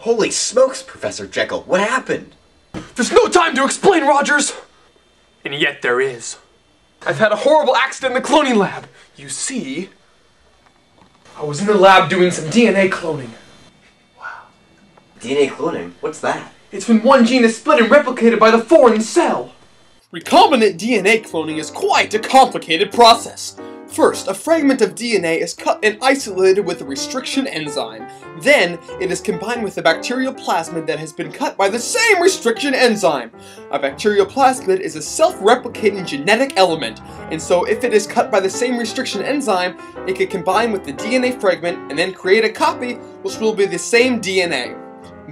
Holy smokes, Professor Jekyll, what happened? There's no time to explain, Rogers! And yet there is. I've had a horrible accident in the cloning lab. You see, I was in the lab doing some DNA cloning. Wow. DNA cloning? What's that? It's when one gene is split and replicated by the foreign cell. Recombinant DNA cloning is quite a complicated process. First, a fragment of DNA is cut and isolated with a restriction enzyme. Then, it is combined with a bacterial plasmid that has been cut by the same restriction enzyme. A bacterial plasmid is a self-replicating genetic element, and so if it is cut by the same restriction enzyme, it can combine with the DNA fragment and then create a copy which will be the same DNA.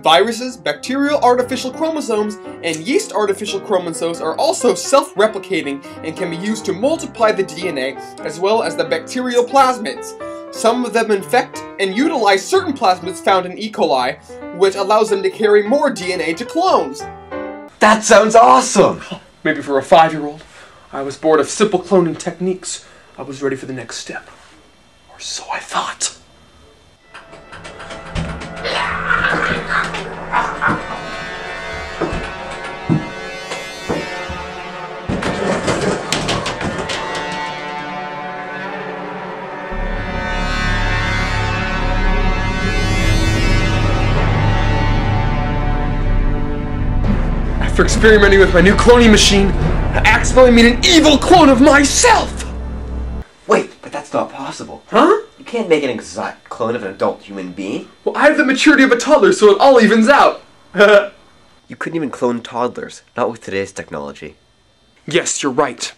Viruses, bacterial artificial chromosomes, and yeast artificial chromosomes are also self-replicating and can be used to multiply the DNA as well as the bacterial plasmids. Some of them infect and utilize certain plasmids found in E. coli, which allows them to carry more DNA to clones. That sounds awesome! Maybe for a 5-year-old. I was bored of simple cloning techniques. I was ready for the next step. Or so I thought. After experimenting with my new cloning machine, I accidentally made an evil clone of myself! Wait, but that's not possible. Huh? You can't make an exact clone of an adult human being. Well, I have the maturity of a toddler, so it all evens out. You couldn't even clone toddlers, not with today's technology. Yes, you're right.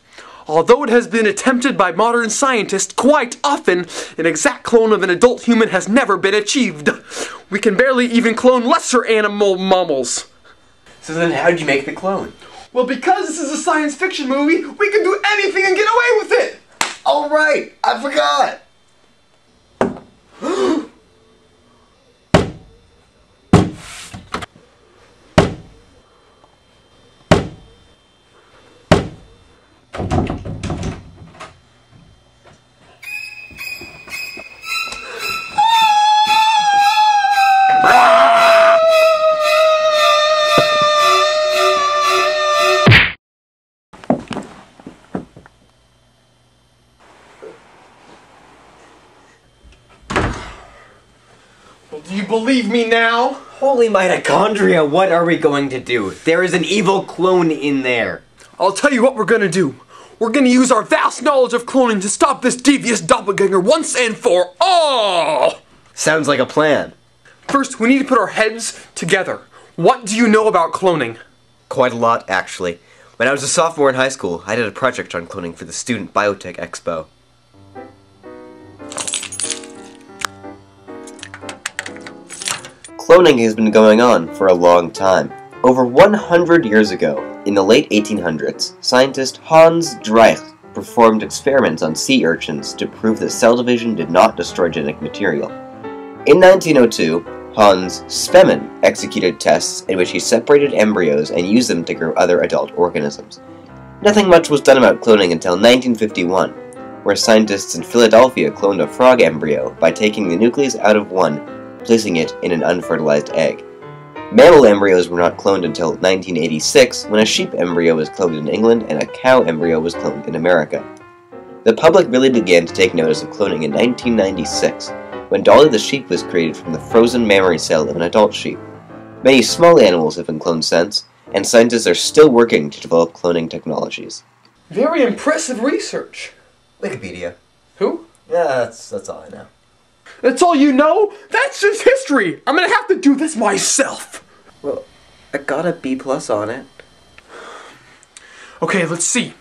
Although it has been attempted by modern scientists quite often, an exact clone of an adult human has never been achieved. We can barely even clone lesser animal mammals. So then how did you make the clone? Well, because this is a science fiction movie, we can do anything and get away with it! All right, I forgot! Well, do you believe me now? Holy mitochondria, what are we going to do? There is an evil clone in there. I'll tell you what we're gonna do. We're gonna use our vast knowledge of cloning to stop this devious doppelganger once and for all! Sounds like a plan. First, we need to put our heads together. What do you know about cloning? Quite a lot, actually. When I was a sophomore in high school, I did a project on cloning for the Student Bio Expo. Cloning has been going on for a long time. Over 100 years ago, in the late 1800s, scientist Hans Drake performed experiments on sea urchins to prove that cell division did not destroy genetic material. In 1902, Hans Spemann executed tests in which he separated embryos and used them to grow other adult organisms. Nothing much was done about cloning until 1951, where scientists in Philadelphia cloned a frog embryo by taking the nucleus out of one, placing it in an unfertilized egg. Mammal embryos were not cloned until 1986, when a sheep embryo was cloned in England and a cow embryo was cloned in America. The public really began to take notice of cloning in 1996, when Dolly the sheep was created from the frozen mammary cell of an adult sheep. Many small animals have been cloned since, and scientists are still working to develop cloning technologies. Very impressive research. Wikipedia. Who? Yeah, that's all I know. That's all you know? That's just history! I'm gonna have to do this myself! Well, I got a B+ on it. Okay, let's see.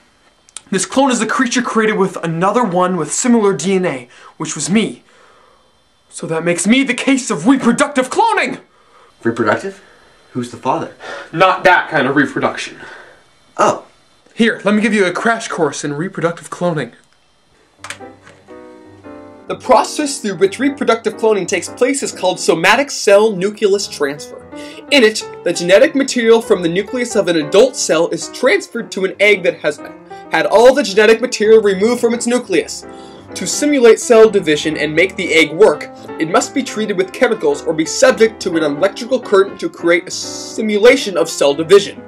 This clone is a creature created with another one with similar DNA, which was me. So that makes me the case of reproductive cloning! Reproductive? Who's the father? Not that kind of reproduction. Oh. Here, let me give you a crash course in reproductive cloning. The process through which reproductive cloning takes place is called somatic cell nucleus transfer. In it, the genetic material from the nucleus of an adult cell is transferred to an egg that has had all the genetic material removed from its nucleus. To simulate cell division and make the egg work, it must be treated with chemicals or be subject to an electrical current to create a simulation of cell division.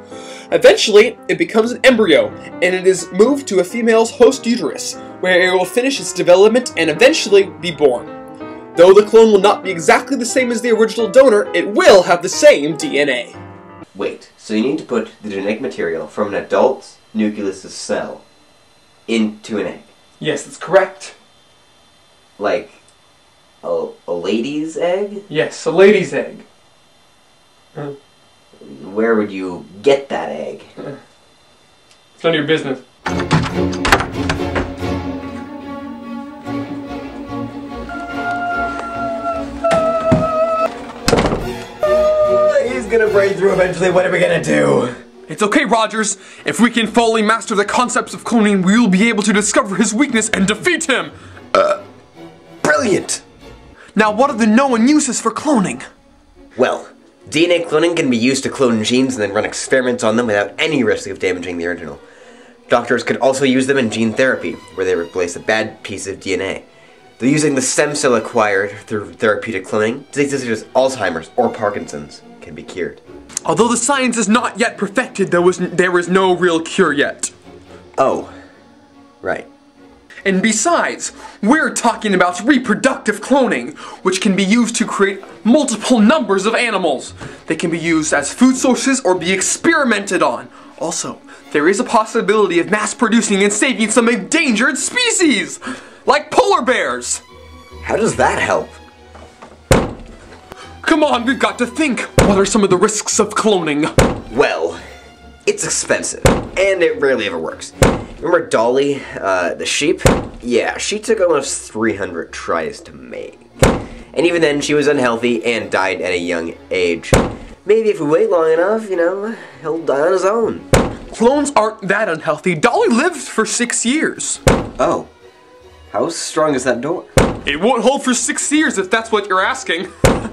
Eventually, it becomes an embryo, and it is moved to a female's host uterus, where it will finish its development and eventually be born. Though the clone will not be exactly the same as the original donor, it will have the same DNA. Wait, so you need to put the genetic material from an adult nucleus cell into an egg? Yes, that's correct. Like a lady's egg? Yes, a lady's egg. Where would you get that egg? It's none of your business. He's gonna break through eventually. What are we gonna do? It's okay, Rogers. If we can fully master the concepts of cloning, we will be able to discover his weakness and defeat him! Brilliant! Now, what are the known uses for cloning? Well, DNA cloning can be used to clone genes and then run experiments on them without any risk of damaging the original. Doctors could also use them in gene therapy, where they replace a bad piece of DNA. They're using the stem cell acquired through therapeutic cloning, diseases such as Alzheimer's or Parkinson's can be cured. Although the science is not yet perfected, there is no real cure yet. Oh, right. And besides, we're talking about reproductive cloning, which can be used to create multiple numbers of animals. They can be used as food sources or be experimented on. Also, there is a possibility of mass producing and saving some endangered species, like polar bears. How does that help? Come on, we've got to think. What are some of the risks of cloning? Well, it's expensive, and it rarely ever works. Remember Dolly, the sheep? Yeah, she took almost 300 tries to make. And even then, she was unhealthy and died at a young age. Maybe if we wait long enough, you know, he'll die on his own. Clones aren't that unhealthy. Dolly lived for 6 years. Oh. How strong is that door? It won't hold for 6 years if that's what you're asking.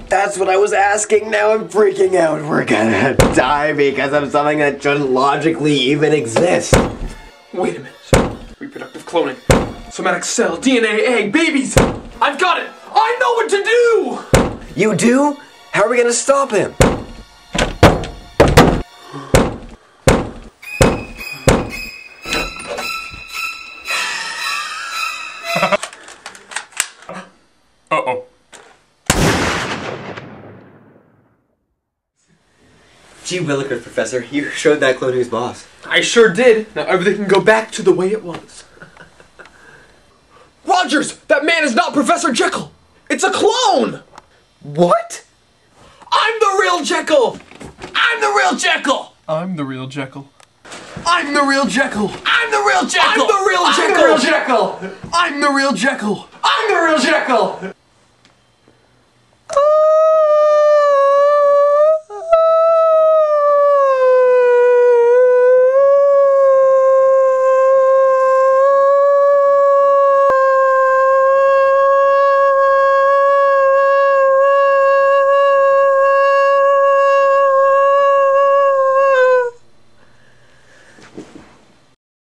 That's what I was asking. Now I'm freaking out. We're gonna die because of something that shouldn't logically even exist. Wait a minute. Reproductive cloning. Somatic cell, DNA, egg, babies! I've got it! I know what to do! You do? How are we gonna stop him? Uh-oh. Gee willikers, Professor. You showed that clone who's boss. I sure did. Now everything can go back to the way it was. Rogers! That man is not Professor Jekyll! It's a clone! What? I'm the real Jekyll! I'm the real Jekyll! I'm the real Jekyll. I'm the real Jekyll! I'm the real Jekyll! I'm the real Jekyll! I'm the real Jekyll! I'm the real Jekyll! I'm the real Jekyll!